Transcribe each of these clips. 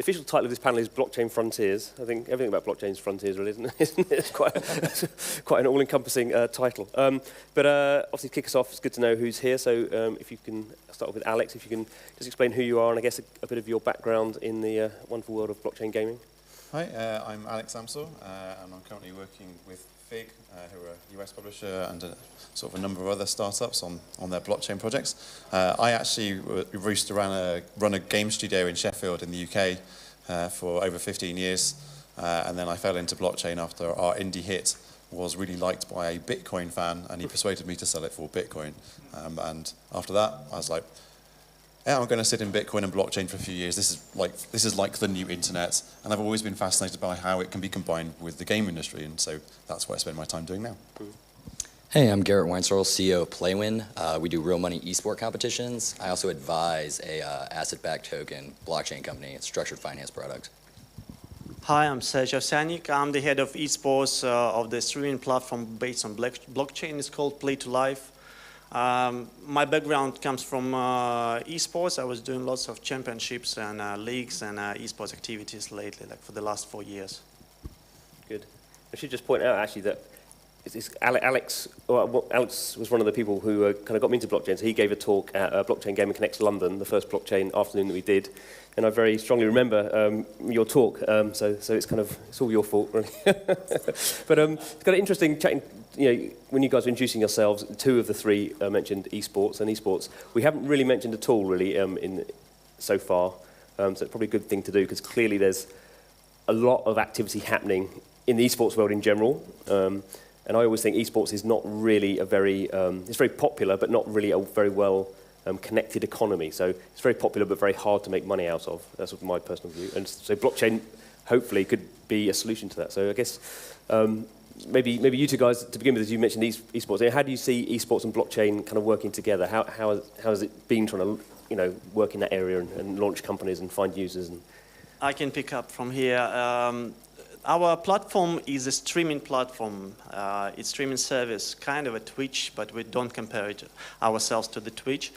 official title of this panel is Blockchain Frontiers. I think everything about blockchain is frontiers, really, isn't it? It's quite an all-encompassing title. But obviously, to kick us off, it's good to know who's here. So if you can start off with Alex, if you can just explain who you are and I guess a bit of your background in the wonderful world of blockchain gaming. Hi, I'm Alex Amsel, and I'm currently working with Fig, who are a US publisher, and sort of a number of other startups on their blockchain projects. I actually used to run a game studio in Sheffield in the UK for over 15 years, and then I fell into blockchain after our indie hit was really liked by a Bitcoin fan, and he persuaded me to sell it for Bitcoin. And after that, I was like, yeah, I'm going to sit in Bitcoin and blockchain for a few years. This is like the new internet, and I've always been fascinated by how it can be combined with the game industry, and so that's what I spend my time doing now. Hey, I'm Garrett Weinsorl, CEO of Playwin. We do real money esport competitions. I also advise a asset-backed token blockchain company. It's a structured finance product. Hi, I'm Sergio Sanik. I'm the head of esports of the streaming platform based on blockchain. It's called Play to Life. My background comes from esports. I was doing lots of championships and leagues and esports activities lately, like for the last 4 years. Good. I should just point out actually that Alex was one of the people who kind of got me into blockchain. So he gave a talk at Blockchain Gaming Connects London, the first blockchain afternoon that we did. And I very strongly remember your talk, so it's all your fault, really. But it's kind of interesting chatting. When you guys were introducing yourselves, two of the three mentioned esports and esports. We haven't really mentioned at all, really, so far. So it's probably a good thing to do because clearly there's a lot of activity happening in the esports world in general. And I always think esports is not really it's very popular, but not really a very well connected economy. So it's very popular, but very hard to make money out of. That's my personal view. And so blockchain, hopefully, could be a solution to that. So I guess maybe you two guys, to begin with, as you mentioned esports, how do you see esports and blockchain kind of working together? How has it been trying to work in that area and launch companies and find users? I can pick up from here. Our platform is a streaming platform. It's streaming service, kind of a Twitch, but we don't compare it ourselves to the Twitch.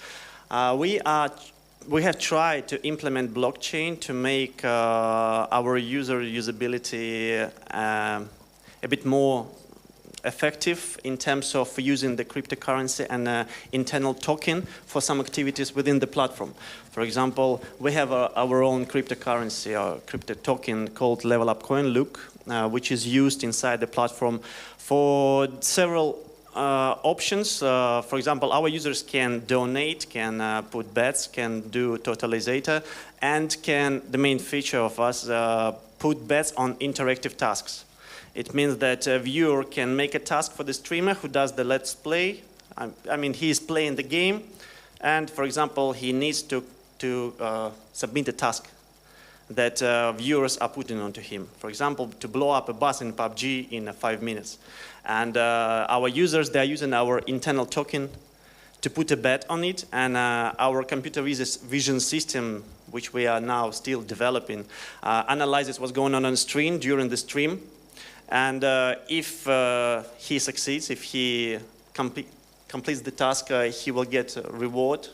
We have tried to implement blockchain to make our user usability a bit more effective in terms of using the cryptocurrency and internal token for some activities within the platform. For example, we have our own cryptocurrency or crypto token called Level Up Coin Look, which is used inside the platform for several options. For example, our users can donate, can put bets, can do totalizator, and the main feature of us, put bets on interactive tasks. It means that a viewer can make a task for the streamer who does the Let's Play. I mean, he is playing the game, and for example, he needs to submit a task that viewers are putting onto him. For example, to blow up a bus in PUBG in 5 minutes. And our users, they are using our internal token to put a bet on it, and our computer vision system, which we are now still developing, analyzes what's going on the screen during the stream. And if he succeeds, if he completes the task, he will get a reward.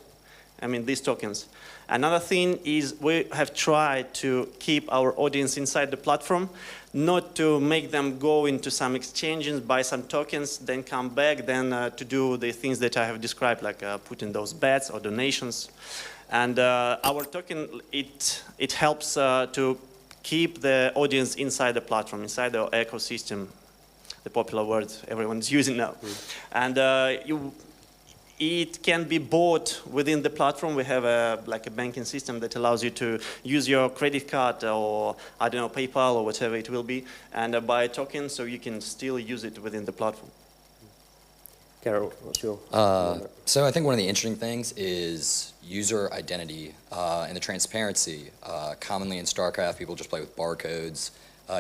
I mean, these tokens. Another thing is we have tried to keep our audience inside the platform, not to make them go into some exchanges, buy some tokens, then come back, then to do the things that I have described, like putting those bets or donations. And our token, it helps to keep the audience inside the platform, inside the ecosystem, the popular word everyone's using now. And it can be bought within the platform. We have a banking system that allows you to use your credit card or, I don't know, PayPal or whatever it will be, and buy a token so you can still use it within the platform. Carol, what's your... So I think one of the interesting things is user identity and the transparency. Commonly in StarCraft, people just play with barcodes.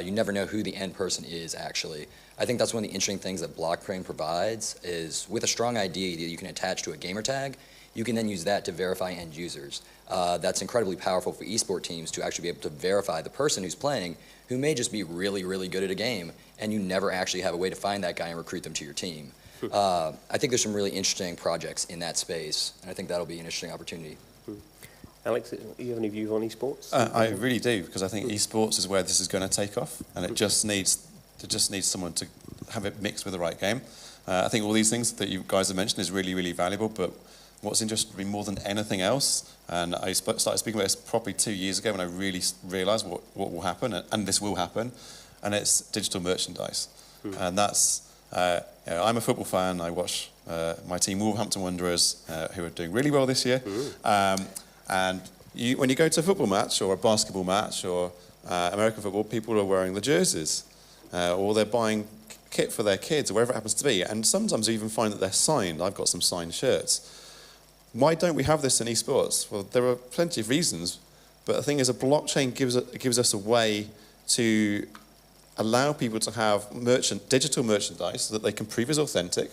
You never know who the end person is, actually. I think that's one of the interesting things that blockchain provides is with a strong ID that you can attach to a gamer tag, you can then use that to verify end users. That's incredibly powerful for esport teams to actually be able to verify the person who's playing, who may just be really, really good at a game, and you never actually have a way to find that guy and recruit them to your team. I think there's some really interesting projects in that space, and I think that'll be an interesting opportunity. Alex, do you have any views on esports? I really do, because I think esports is where this is going to take off, and it just needs someone to have it mixed with the right game. I think all these things that you guys have mentioned is really, really valuable, but what's interested me more than anything else, and I started speaking about this probably 2 years ago when I really realised what will happen, and this will happen, and it's digital merchandise. And that's, I'm a football fan. I watch my team, Wolverhampton Wanderers, who are doing really well this year. And when you go to a football match or a basketball match or American football, people are wearing the jerseys, or they're buying kit for their kids or wherever it happens to be. And sometimes you even find that they're signed. I've got some signed shirts. Why don't we have this in esports? Well, there are plenty of reasons, but the thing is, a blockchain gives us a way to allow people to have digital merchandise so that they can prove as authentic,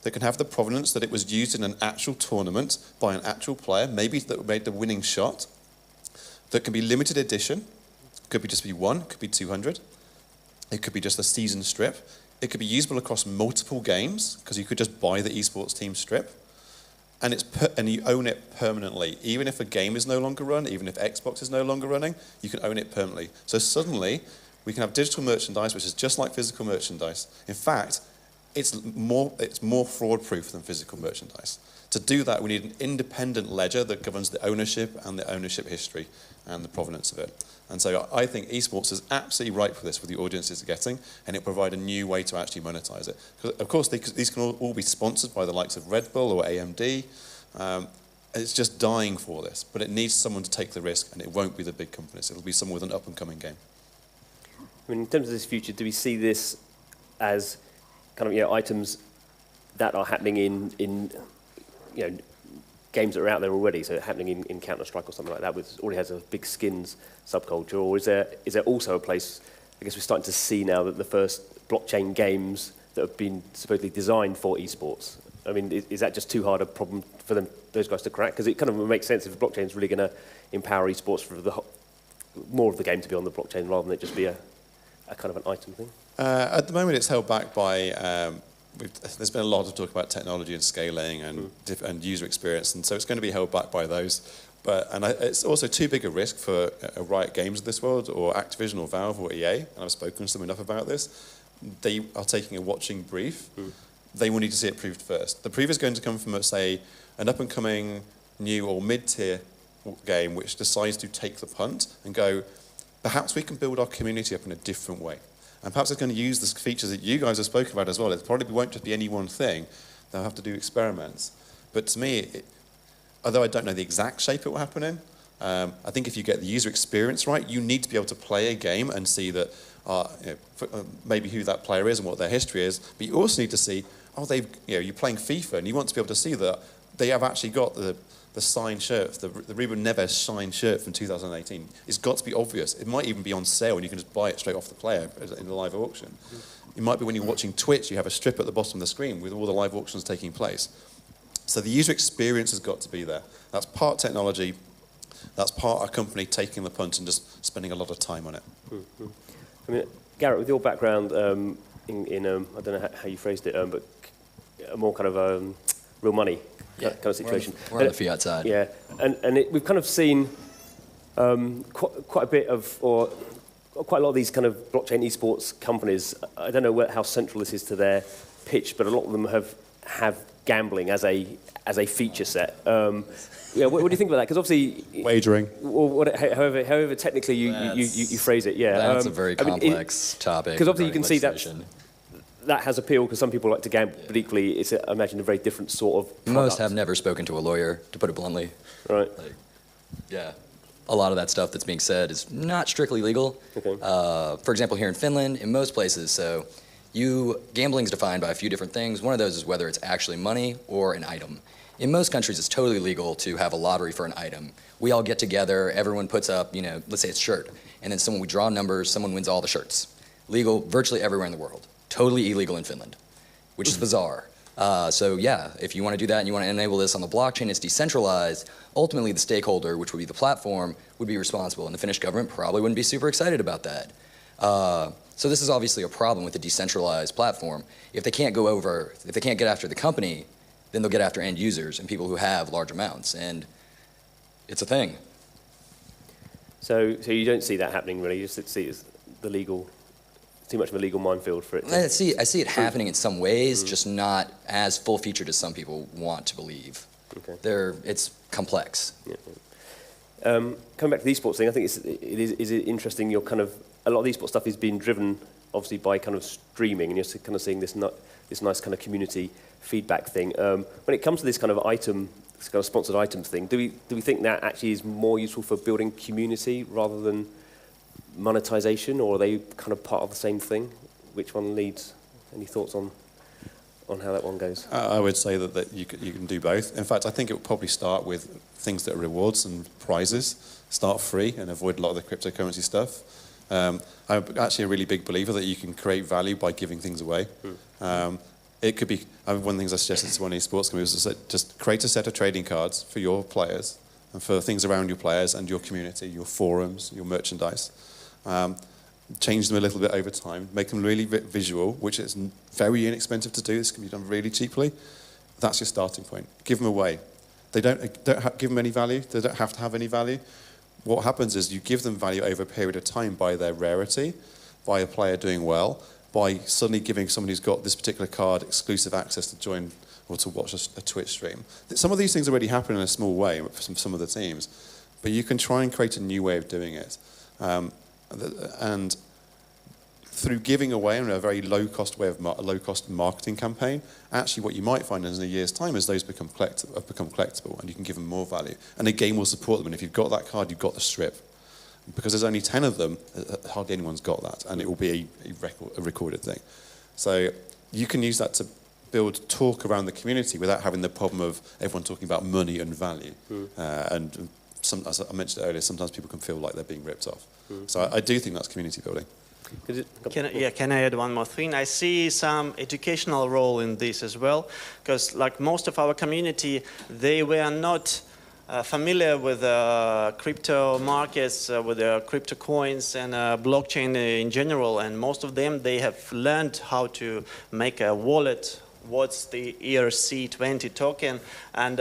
they can have the provenance that it was used in an actual tournament by an actual player, maybe that made the winning shot, that can be limited edition, could be just be one, could be 200, it could be just a season strip, it could be usable across multiple games, because you could just buy the esports team strip, and you own it permanently. Even if a game is no longer run, even if Xbox is no longer running, you can own it permanently. So suddenly, we can have digital merchandise, which is just like physical merchandise. In fact, it's more fraud-proof than physical merchandise. To do that, we need an independent ledger that governs the ownership and the ownership history and the provenance of it. And so I think esports is absolutely right for this, for the audiences are getting, and it'll provide a new way to actually monetize it. Because of course, these can all be sponsored by the likes of Red Bull or AMD. It's just dying for this, but it needs someone to take the risk, and it won't be the big companies. It'll be someone with an up-and-coming game. I mean, in terms of this future, do we see this as kind of items that are happening in games that are out there already, so happening in Counter-Strike or something like that, which already has a big skins subculture, or is there also a place, I guess we're starting to see now that the first blockchain games that have been supposedly designed for esports, I mean, is that just too hard a problem for those guys to crack? Because it kind of makes sense if blockchain is really going to empower esports for more of the game to be on the blockchain rather than it just be a kind of an item thing. At the moment, it's held back by. There's been a lot of talk about technology and scaling and user experience, and so it's going to be held back by those. It's also too big a risk for Riot Games of this world, or Activision, or Valve, or EA. And I've spoken to them enough about this. They are taking a watching brief. They will need to see it proved first. The proof is going to come from, say, an up-and-coming new or mid-tier game which decides to take the punt and go, perhaps we can build our community up in a different way. And perhaps it's going to use the features that you guys have spoken about as well. It probably won't just be any one thing. They'll have to do experiments. But to me, although I don't know the exact shape it will happen in, I think if you get the user experience right, you need to be able to play a game and see that maybe who that player is and what their history is. But you also need to see, you're playing FIFA, and you want to be able to see that they have actually got the signed shirt, the Ruben Neves signed shirt from 2018. It's got to be obvious. It might even be on sale and you can just buy it straight off the player in the live auction. It might be when you're watching Twitch, you have a strip at the bottom of the screen with all the live auctions taking place. So the user experience has got to be there. That's part technology, that's part a company taking the punt and just spending a lot of time on it. I mean, Garrett, with your background in I don't know how you phrased it, but a more kind of real money kind of situation. We're on the fiat side. Yeah, and we've kind of seen quite a bit of, or quite a lot of these kind of blockchain esports companies. I don't know how central this is to their pitch, but a lot of them have gambling as a feature set. What do you think about that? Because obviously, wagering, or however technically you phrase it, yeah. That's a very complex topic. Because obviously you can see that has appeal because some people like to gamble, but equally it's, I imagine, a very different sort of product. Most have never spoken to a lawyer, to put it bluntly. Right. A lot of that stuff that's being said is not strictly legal. Okay. For example, here in Finland, in most places, gambling is defined by a few different things. One of those is whether it's actually money or an item. In most countries, it's totally legal to have a lottery for an item. We all get together, everyone puts up, let's say it's a shirt, and then we draw numbers, someone wins all the shirts. Legal virtually everywhere in the world. Totally illegal in Finland, which is bizarre. If you want to do that and you want to enable this on the blockchain, it's decentralized. Ultimately, the stakeholder, which would be the platform, would be responsible, and the Finnish government probably wouldn't be super excited about that. So this is obviously a problem with a decentralized platform. If they can't get after the company, then they'll get after end users and people who have large amounts, and it's a thing. So you don't see that happening really. You just see it as the legal, too much of a legal minefield for it. I see it happening in some ways, just not as full-featured as some people want to believe. Okay. It's complex. Yeah. Coming back to the esports thing, I think it is interesting. You're kind of a lot of the esports stuff is being driven obviously by kind of streaming, and you're kind of seeing this nice kind of community feedback thing. When it comes to this kind of sponsored items thing, do we think that actually is more useful for building community rather than monetization, or are they kind of part of the same thing? Which one leads? Any thoughts on how that one goes? I would say that you can do both. In fact, I think it will probably start with things that are rewards and prizes. Start free and avoid a lot of the cryptocurrency stuff. I'm actually a really big believer that you can create value by giving things away. It could be, one of the things I suggested to one of these sports companies was just create a set of trading cards for your players and for things around your players and your community, your forums, your merchandise. Change them a little bit over time, make them really visual, which is very inexpensive to do. This can be done really cheaply. That's your starting point. Give them away. They don't give them any value. They don't have to have any value. What happens is you give them value over a period of time by their rarity, by a player doing well, by suddenly giving someone who's got this particular card exclusive access to join or to watch a Twitch stream. Some of these things already happen in a small way for some of the teams, but you can try and create a new way of doing it. And through giving away in a very low-cost way of a low-cost marketing campaign, actually what you might find is in a year's time is those become collectible, and you can give them more value. And the game will support them. And if you've got that card, you've got the strip. Because there's only 10 of them, hardly anyone's got that, and it will be a recorded thing. So you can use that to build talk around the community without having the problem of everyone talking about money and value. And as I mentioned earlier, sometimes people can feel like they're being ripped off. So I do think that's community building. Can I add one more thing? I see some educational role in this as well, because like most of our community, they were not familiar with crypto markets, with crypto coins and blockchain in general, and most of them, they have learned how to make a wallet, what's the ERC20 token, and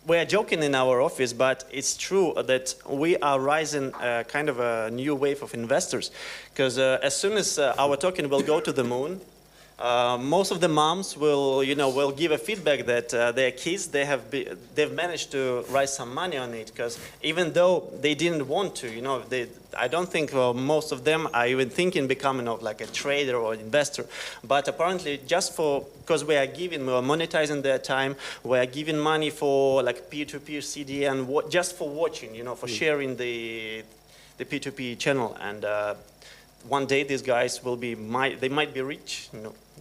we are joking in our office, but it's true that we are rising kind of a new wave of investors. Because as soon as our token will go to the moon, most of the moms will give a feedback that their kids, they've managed to raise some money on it. Because even though they didn't want to, I don't think most of them are even thinking becoming like a trader or investor. But apparently, just because we are monetizing their time, we are giving money for like peer-to-peer CD and just for watching, for sharing the P2P channel. And one day these guys they might be rich,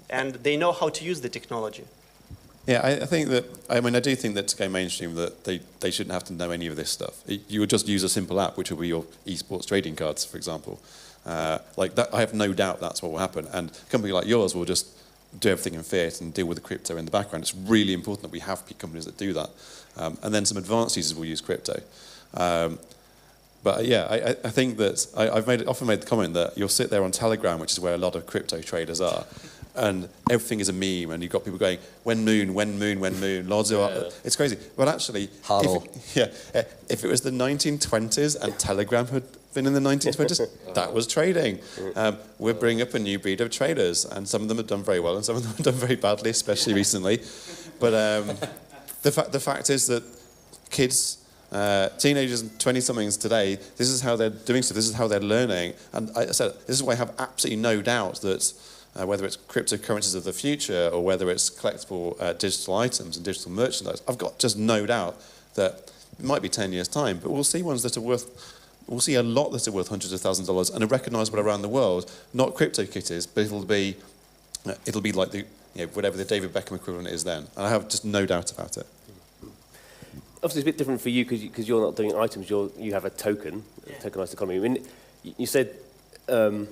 and they know how to use the technology. Yeah, I do think that to go mainstream that they shouldn't have to know any of this stuff. You would just use a simple app, which will be your esports trading cards, for example. Like that, I have no doubt that's what will happen. And a company like yours will just do everything in fiat and deal with the crypto in the background. It's really important that we have companies that do that. And then some advanced users will use crypto. But yeah, I think that I've often made the comment that you'll sit there on Telegram, which is where a lot of crypto traders are, and everything is a meme, and you've got people going, when moon, when moon, when moon, lots of, it's crazy. But actually, if it was the 1920s and Telegram had been in the 1920s, that was trading. We're bringing up a new breed of traders, and some of them have done very well, and some of them have done very badly, especially recently. But the fact is that kids, teenagers and 20-somethings today, this is how they're doing stuff, this is how they're learning. And I said, this is why I have absolutely no doubt that whether it's cryptocurrencies of the future or whether it's collectible digital items and digital merchandise, I've got just no doubt that it might be 10 years' time, but we'll see ones that are we'll see a lot that are worth hundreds of thousands of dollars and are recognisable around the world. Not CryptoKitties, but it'll be like whatever the David Beckham equivalent is then. And I have just no doubt about it. Obviously, it's a bit different for you because you're not doing items. You have a token, tokenized economy. I mean, you said you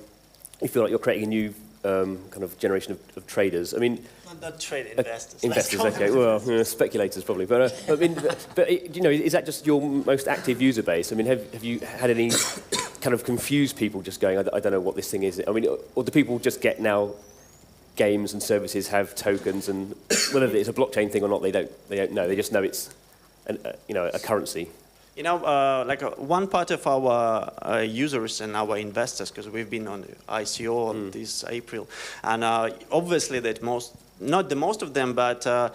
feel like you're creating a new kind of generation of traders. I mean, not trade investors. Investors, okay. Well, speculators probably. But I mean, is that just your most active user base? I mean, have you had any kind of confused people just going, I don't know what this thing is? I mean, or do people just get now? Games and services have tokens, and whether it's a blockchain thing or not, they don't know. They just know it's a currency. You know, one part of our users and our investors, because we've been on the ICO this April, and obviously that not the most of them, but a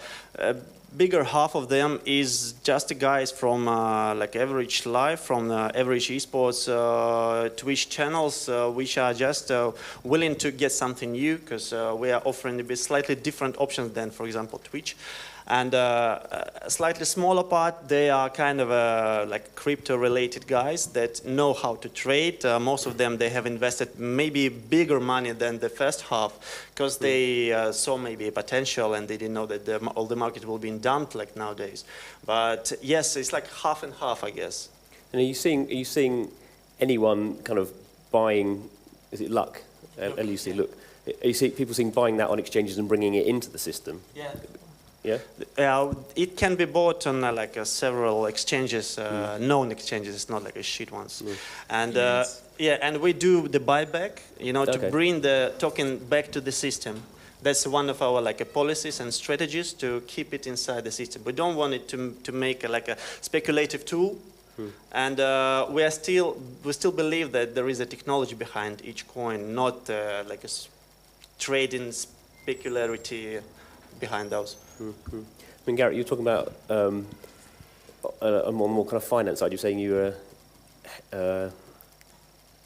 bigger half of them is just the guys from like Average Live, from Average Esports Twitch channels, which are just willing to get something new, because we are offering a bit slightly different options than, for example, Twitch. And a slightly smaller part, they are kind of like crypto-related guys that know how to trade. Most of them, they have invested maybe bigger money than the first half, because they saw maybe a potential and they didn't know that all the market will be dumped like nowadays. But yes, it's like half and half, I guess. And are you seeing anyone kind of buying? Is it Luck? LUC, Look. Are you seeing people buying that on exchanges and bringing it into the system? Yeah. Yeah. It can be bought on several exchanges, known exchanges. It's not like a shit ones. And and we do the buyback, you know, to bring the token back to the system. That's one of our policies and strategies, to keep it inside the system. We don't want it to make a speculative tool. And we still believe that there is a technology behind each coin, not like a trading specularity behind those. I mean, Garrett, you were talking about a more kind of finance side. You're saying you were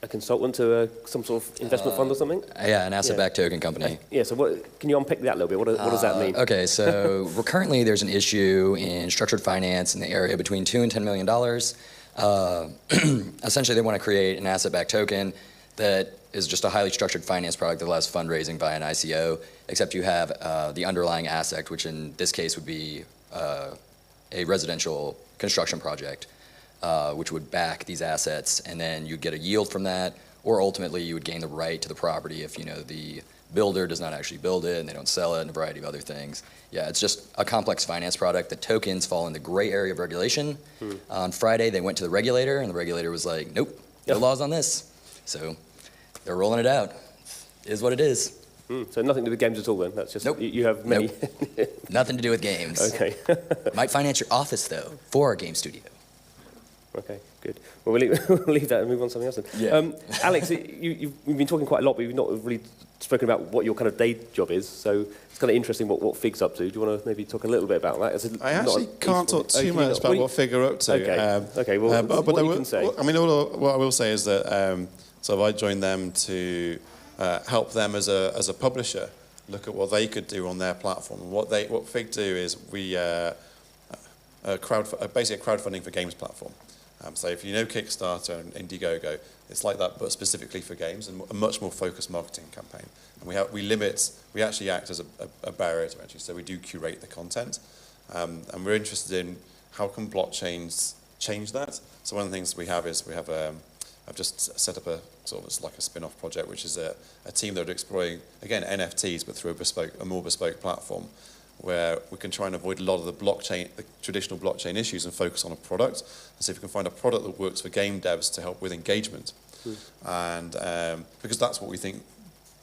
a consultant to some sort of investment fund or something? Yeah, an asset-backed token company. Yeah, so can you unpick that a little bit? What does that mean? Okay, so currently there's an issue in structured finance in the area between $2 and $10 million. Essentially, they want to create an asset-backed token that is just a highly structured finance product that allows fundraising via an ICO, except you have the underlying asset, which in this case would be a residential construction project, which would back these assets, and then you'd get a yield from that, or ultimately you would gain the right to the property if the builder does not actually build it and they don't sell it, and a variety of other things. Yeah, it's just a complex finance product. The tokens fall in the gray area of regulation. On Friday, they went to the regulator, and the regulator was like, nope, no laws on this. So they're rolling it out. It is what it is. So nothing to do with games at all then? That's just, you have many... Nope. Nothing to do with games. Okay. Might finance your office, though, for a game studio. Okay, good. Well, we'll leave that and move on to something else then. Yeah. Alex, you've been talking quite a lot, but you've not really spoken about what your kind of day job is, so it's kind of interesting what Fig's up to. Do you want to maybe talk a little bit about that? I actually can't talk too much about what Fig are up to. Okay, well, but what you can say. I mean, what I will say is that so I joined them to help them as a publisher look at what they could do on their platform. And what Fig do is we basically a crowdfunding for games platform. So if you know Kickstarter and Indiegogo, it's like that, but specifically for games, and a much more focused marketing campaign. And we actually act as a barrier to entry, so we do curate the content. And we're interested in how can blockchains change that. So one of the things we have I've just set up it's like a spin-off project, which is a team that are exploring, again, NFTs, but through a more bespoke platform, where we can try and avoid a lot of the traditional blockchain issues and focus on a product, and see if we can find a product that works for game devs to help with engagement. And because that's what we think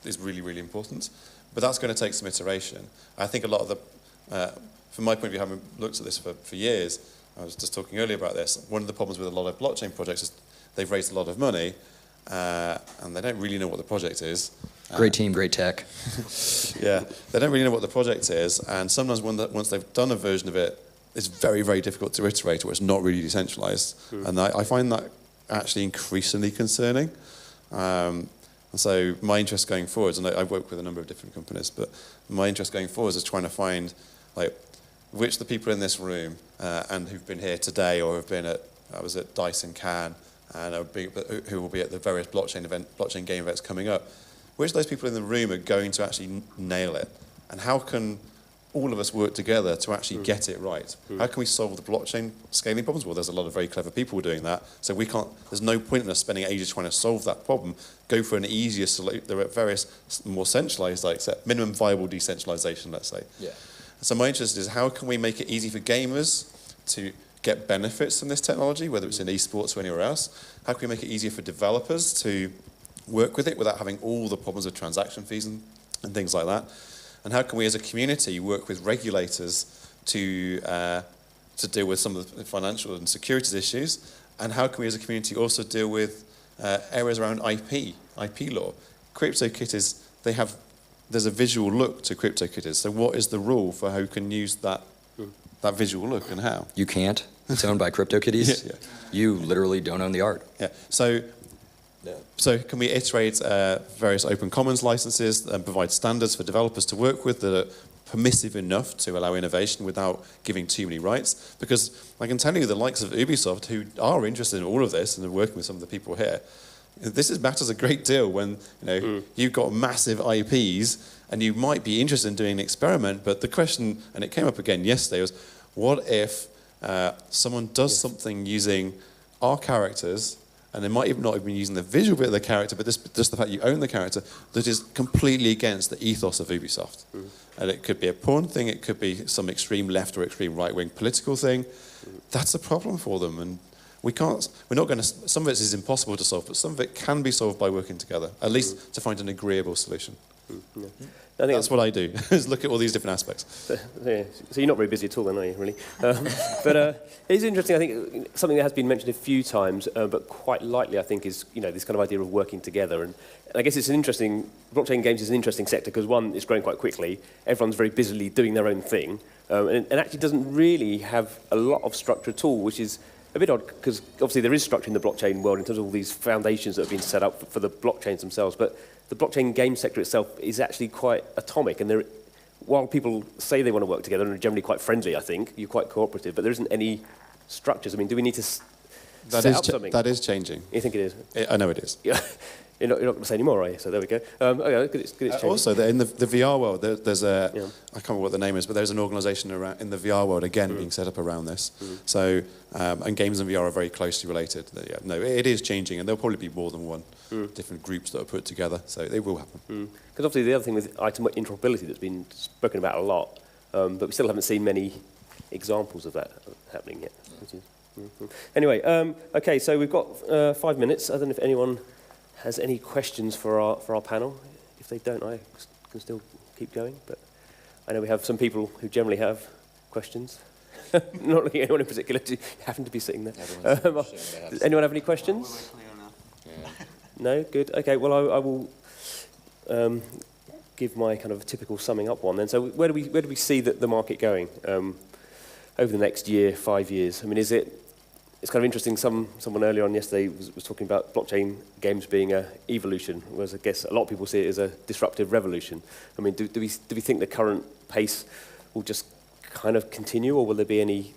is really, really important. But that's going to take some iteration. I think a lot of from my point of view, having looked at this for years, I was just talking earlier about this, one of the problems with a lot of blockchain projects is they've raised a lot of money, and they don't really know what the project is. Great team, great tech. Yeah, they don't really know what the project is, and sometimes once they've done a version of it, it's very, very difficult to iterate, or it's not really decentralized. And I find that actually increasingly concerning. And so my interest going forwards, and I've worked with a number of different companies, but my interest going forwards is trying to find which the people in this room and who've been here today, or have been I was at DICE in Cannes, and who will be at the various blockchain game events coming up. Which of those people in the room are going to actually nail it? And how can all of us work together to actually get it right? How can we solve the blockchain scaling problems? Well, there's a lot of very clever people doing that. So there's no point in us spending ages trying to solve that problem. Go for an easier solution. There are various more centralized, minimum viable decentralization, let's say. Yeah. So my interest is how can we make it easy for gamers to get benefits from this technology, whether it's in esports or anywhere else? How can we make it easier for developers to work with it without having all the problems of transaction fees and things like that? And how can we as a community work with regulators to to deal with some of the financial and securities issues, and how can we as a community also deal with areas around IP law. CryptoKitties, there's a visual look to CryptoKitties. So what is the rule for how you can use that visual look and how? You can't. It's owned by CryptoKitties. Yeah. You literally don't own the art. Yeah. So can we iterate various open commons licenses and provide standards for developers to work with that are permissive enough to allow innovation without giving too many rights? Because I can tell you the likes of Ubisoft, who are interested in all of this and are working with some of the people here, matters a great deal when you've got massive IPs and you might be interested in doing an experiment, but the question, and it came up again yesterday, was what if someone does something using our characters, and they might even not have been using the visual bit of the character, but just the fact you own the character, that is completely against the ethos of Ubisoft. And it could be a porn thing, it could be some extreme left or extreme right-wing political thing. That's a problem for them, and some of it is impossible to solve, but some of it can be solved by working together, at least to find an agreeable solution. Yeah. I think that's what I do, is look at all these different aspects. So you're not very busy at all then, are you, really? But it is interesting, I think, something that has been mentioned a few times, but quite lightly, I think, is this kind of idea of working together. And I guess blockchain games is an interesting sector because, one, it's growing quite quickly, everyone's very busily doing their own thing, and actually doesn't really have a lot of structure at all, which is a bit odd because obviously there is structure in the blockchain world in terms of all these foundations that have been set up for the blockchains themselves, but the blockchain game sector itself is actually quite atomic, and while people say they want to work together and are generally quite friendly, I think, you're quite cooperative, but there isn't any structures. I mean, do we need to set up something? That is changing. You think it is? I know it is. Yeah. You're not going to say any more, are you? So there we go. Okay, good it's changing. Also, in the VR world, there's I can't remember what the name is, but there's an organisation in the VR world, again, being set up around this. So, and games and VR are very closely related. It is changing, and there'll probably be more than one different groups that are put together, so it will happen. Because obviously the other thing with item interoperability that's been spoken about a lot, but we still haven't seen many examples of that happening yet. Anyway, okay, so we've got 5 minutes. I don't know if anyone has any questions for our panel. If they don't, I can still keep going, but I know we have some people who generally have questions. Not looking at anyone in particular, you happen to be sitting there. Does anyone have any questions? No? Good. Okay, well, I will give my kind of typical summing up one then. So where do we see the market going over the next year, 5 years? I mean, it's kind of interesting. Someone earlier on yesterday was talking about blockchain games being an evolution, whereas I guess a lot of people see it as a disruptive revolution. I mean, do we think the current pace will just kind of continue, or will there be any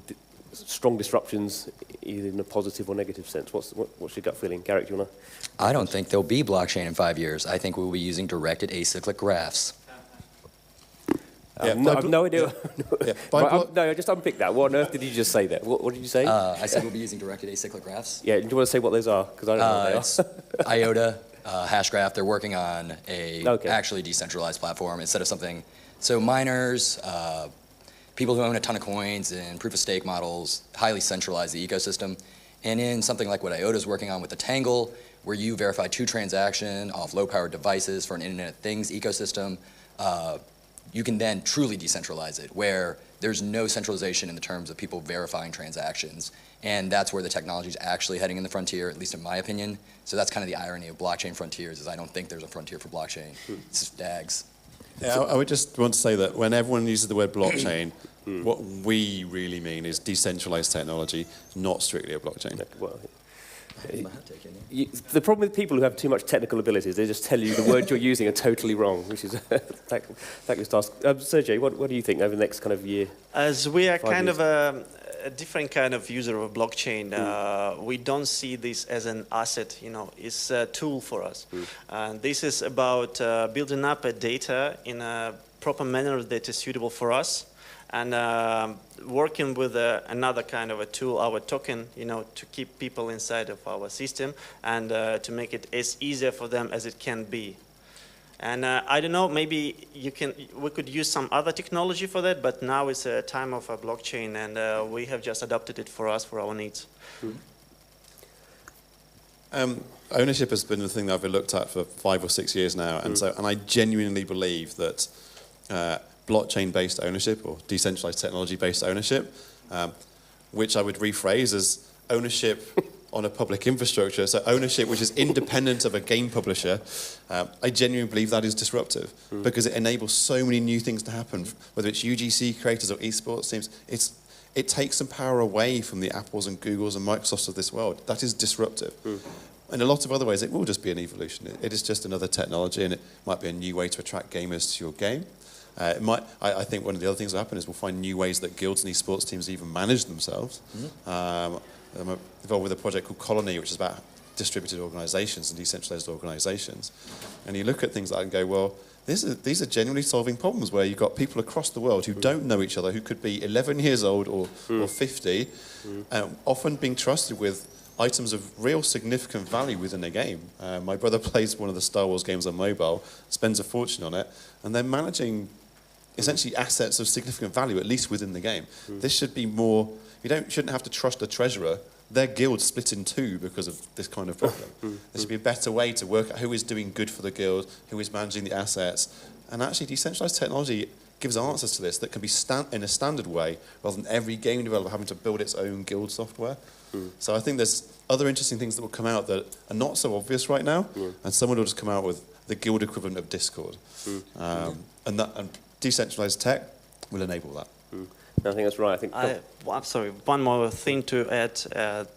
strong disruptions, either in a positive or negative sense? What's your gut feeling, Garrick? Do you want to? I don't think there'll be blockchain in 5 years. I think we'll be using directed acyclic graphs. I have no idea. No, just unpick that. What on earth did you just say there? What did you say? I said we'll be using directed acyclic graphs. Yeah, do you want to say what those are? Because I don't know what they are. IOTA, Hashgraph, they're working on a actually decentralized platform instead of something. So miners, people who own a ton of coins and proof-of-stake models highly centralize the ecosystem. And in something like what IOTA is working on with the Tangle, where you verify 2 transactions off low-powered devices for an Internet of Things ecosystem, you can then truly decentralize it, where there's no centralization in the terms of people verifying transactions. And that's where the technology is actually heading in the frontier, at least in my opinion. So that's kind of the irony of blockchain frontiers, is I don't think there's a frontier for blockchain. It's stags. Yeah, I would just want to say that when everyone uses the word blockchain, what we really mean is decentralized technology, not strictly a blockchain. Well, the problem with people who have too much technical abilities, they just tell you the words you're using are totally wrong, which is a thankless task. Sergey, what do you think over the next kind of year? As we are kind of a different kind of user of blockchain, we don't see this as an asset, it's a tool for us. And this is about building up a data in a proper manner that is suitable for us, and working with another kind of a tool, our token, to keep people inside of our system and to make it as easier for them as it can be. And I don't know, maybe we could use some other technology for that, but now it's a time of a blockchain, and we have just adopted it for us, for our needs. Ownership has been the thing that I've looked at for 5 or 6 years now, and I genuinely believe that blockchain-based ownership or decentralized technology-based ownership which I would rephrase as ownership on a public infrastructure, so ownership which is independent of a game publisher, I genuinely believe that is disruptive because it enables so many new things to happen, whether it's UGC creators or esports teams. It takes some power away from the Apples and Googles and Microsofts of this world. That is disruptive. In a lot of other ways, it will just be an evolution. It is just another technology, and it might be a new way to attract gamers to your game. I think one of the other things that will happen is we'll find new ways that guilds and esports teams even manage themselves. I'm involved with a project called Colony, which is about distributed organisations and decentralised organisations. And you look at things like that and go, well, these are genuinely solving problems where you've got people across the world who don't know each other, who could be 11 years old or 50, often being trusted with items of real significant value within a game. My brother plays one of the Star Wars games on mobile, spends a fortune on it, and they're managing essentially assets of significant value, at least within the game. This should be more, shouldn't have to trust a treasurer. Their guild split in two because of this kind of problem. There should be a better way to work out who is doing good for the guild, who is managing the assets, and actually decentralized technology gives answers to this that can be in a standard way rather than every game developer having to build its own guild software. So I think there's other interesting things that will come out that are not so obvious right now, and someone will just come out with the guild equivalent of Discord. And decentralized tech will enable that. No, I think that's right. I think. I'm sorry, one more thing to add.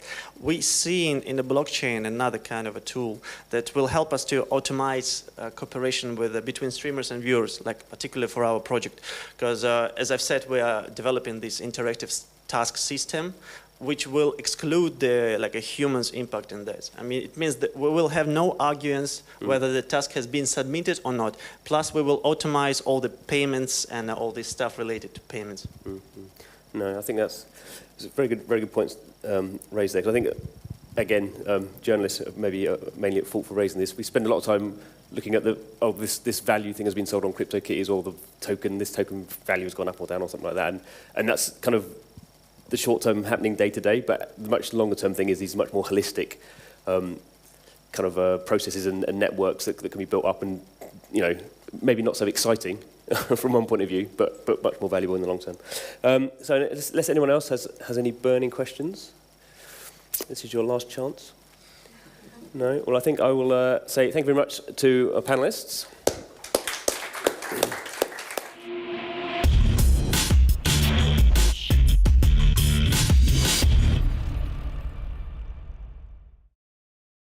We see in the blockchain another kind of a tool that will help us to automate cooperation between streamers and viewers, like particularly for our project. Because as I've said, we are developing this interactive task system, which will exclude a human's impact in this. I mean, it means that we will have no arguments whether the task has been submitted or not. Plus, we will automate all the payments and all this stuff related to payments. No, I think that's very good points raised there. 'Cause I think, again, journalists are maybe mainly at fault for raising this. We spend a lot of time looking at this value thing has been sold on CryptoKitties, or this token value has gone up or down or something like that, and that's kind of the short-term happening day-to-day, but the much longer-term thing is these much more holistic kind of processes and networks that can be built up, and maybe not so exciting from one point of view, but much more valuable in the long term. So unless anyone else has any burning questions, this is your last chance. No? Well, I think I will say thank you very much to our panelists.